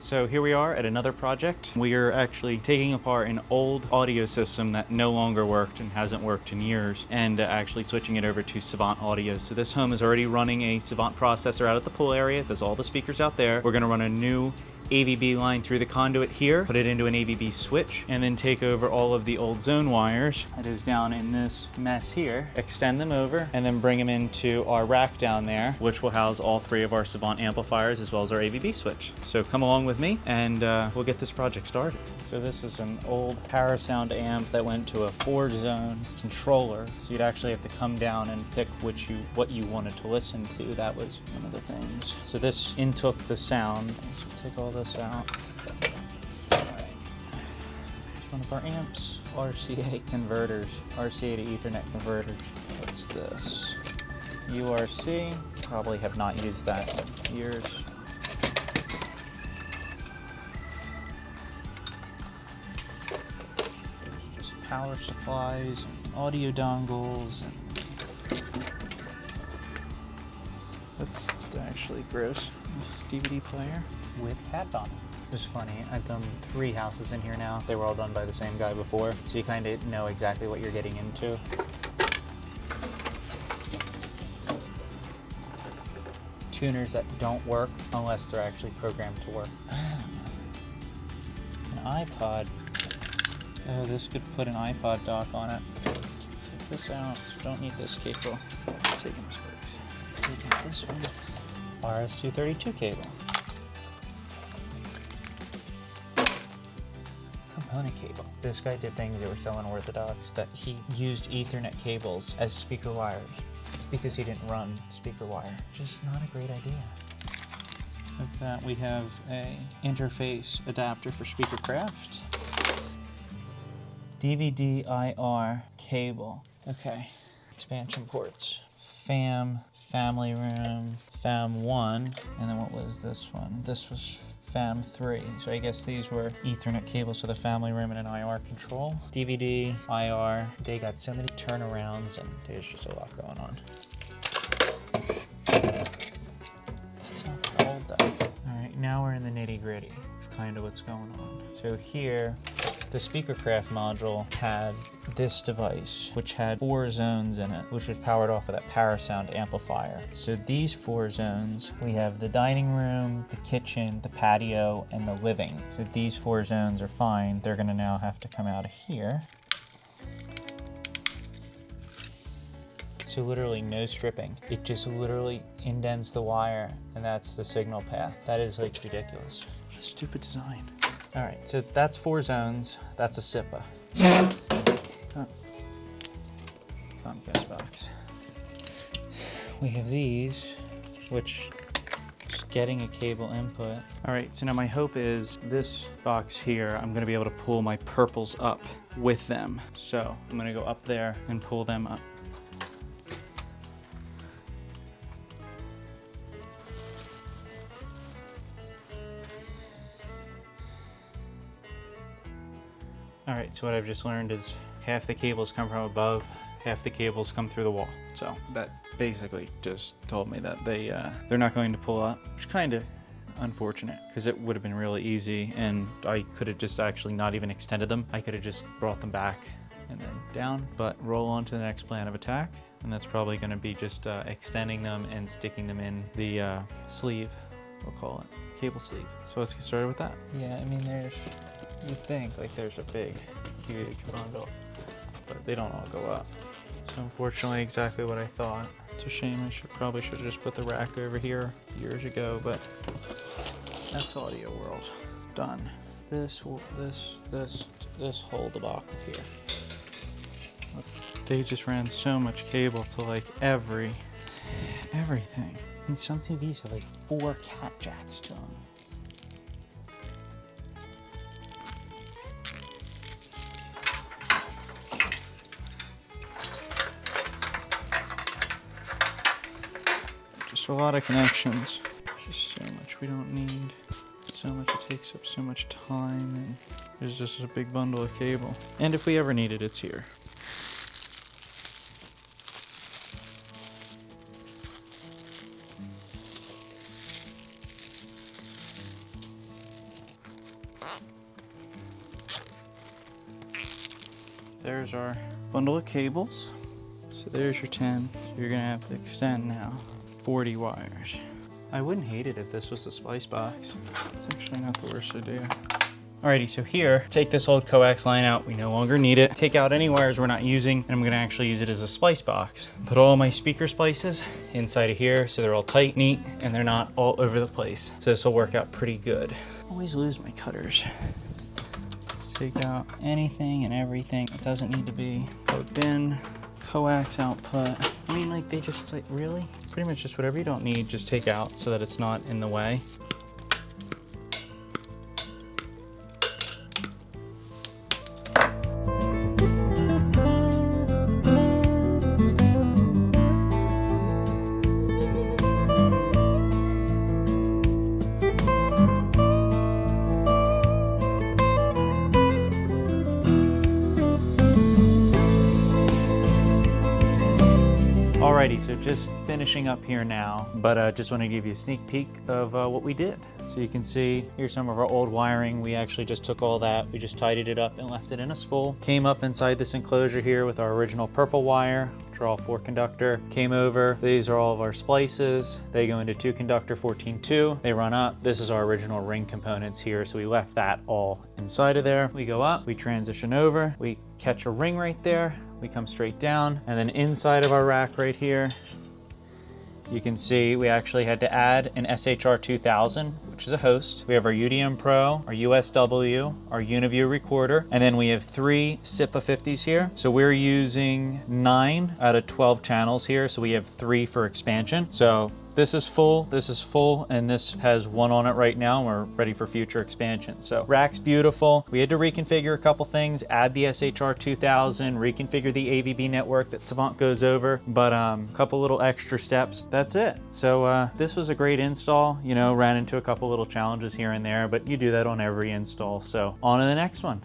So here we are at another project. We are actually taking apart an old audio system that no longer worked and hasn't worked in years, and actually switching it over to Savant audio. So this home is already running a Savant processor out at the pool area. There's all the speakers out there. We're gonna run a new AVB line through the conduit here, put it into an AVB switch, and then take over all of the old zone wires that is down in this mess here, extend them over, and then bring them into our rack down there, which will house all three of our Savant amplifiers as well as our AVB switch. So come along with me and we'll get this project started. So this is an old Parasound amp that went to a 4-zone controller. So you'd actually have to come down and pick what you wanted to listen to. That was one of the things. So this intook the sound. So we'll take all this out. All right. Here's one of our amps. RCA converters. RCA to Ethernet converters. What's this? URC. Probably have not used that in years. Power supplies, and audio dongles, and that's actually gross. DVD player with cat on it. It's funny, I've done 3 houses in here now. They were all done by the same guy before, so you kind of know exactly what you're getting into. Tuners that don't work unless they're actually programmed to work. An iPod. Oh, this could put an iPod dock on it. Take this out. Don't need this cable. Taking space. Taking this one. RS-232 cable. Component cable. This guy did things that were so unorthodox that he used Ethernet cables as speaker wires because he didn't run speaker wire. Just not a great idea. With that, we have a interface adapter for Speakercraft. DVD-IR cable. Okay. Expansion ports. FAM, family room, FAM1, and then what was this one? This was FAM3. So I guess these were Ethernet cables to the family room and an IR control. DVD, IR, they got so many turnarounds and there's just a lot going on. That's not that old though. All right, now we're in the nitty gritty of kind of what's going on. So here, the Speakercraft module had this device, which had 4 zones in it, which was powered off of that Parasound amplifier. So these 4 zones, we have the dining room, the kitchen, the patio, and the living. So these 4 zones are fine. They're gonna now have to come out of here. So literally no stripping. It just literally indents the wire, and that's the signal path. That is like ridiculous. What a stupid design. All right, so that's 4 zones. That's a SIPA. Comcast box. We have these, which is getting a cable input. All right, so now my hope is this box here, I'm gonna be able to pull my purples up with them. So I'm gonna go up there and pull them up. All right, so what I've just learned is half the cables come from above, half the cables come through the wall. So that basically just told me that they're not going to pull up, which is kind of unfortunate because it would have been really easy and I could have just actually not even extended them. I could have just brought them back and then down, but roll on to the next plan of attack. And that's probably going to be just extending them and sticking them in the sleeve, we'll call it, cable sleeve. So let's get started with that. Yeah, I mean, you think like there's a big, huge bundle, but they don't all go up. So unfortunately, exactly what I thought. It's a shame. I probably should have just put the rack over here years ago, but that's Audio World. Done. This whole debacle here. Look, they just ran so much cable to like everything. And some TVs have like 4 cat jacks to them. A lot of connections. Just so much we don't need. So much it takes up so much time, and there's just a big bundle of cable. And if we ever need it, it's here. there's our bundle of cables. So there's your 10. So you're gonna have to extend now 40 wires. I wouldn't hate it if this was a splice box. It's actually not the worst idea. Alrighty, so here, take this old coax line out. We no longer need it. Take out any wires we're not using, and I'm gonna actually use it as a splice box. Put all my speaker splices inside of here so they're all tight, neat, and they're not all over the place. So this will work out pretty good. Always lose my cutters. Just take out anything and everything that doesn't need to be plugged in. Coax output. I mean, like, they just, like, really? Pretty much just whatever you don't need, just take out so that it's not in the way. Alrighty, so just finishing up here now, but just want to give you a sneak peek of what we did. So you can see here's some of our old wiring. We actually just took all that, we just tidied it up and left it in a spool. Came up inside this enclosure here with our original purple wire, which are all 4-conductor. Came over, these are all of our splices. They go into 2-conductor 14-2. They run up. This is our original ring components here, so we left that all inside of there. We go up, we transition over, we catch a ring right there. We come straight down, and then inside of our rack right here, you can see we actually had to add an SHR 2000, which is a host. We have our UDM Pro, our USW, our UniView recorder, and then we have 3 SIPA 50s here. So we're using 9 out of 12 channels here, so we have 3 for expansion. So this is full, and this has 1 on it right now, and we're ready for future expansion. So rack's beautiful. We had to reconfigure a couple things, add the SHR 2000, reconfigure the AVB network that Savant goes over, but a couple little extra steps. That's it. So this was a great install. You know, ran into a couple little challenges here and there, but you do that on every install. So on to the next one.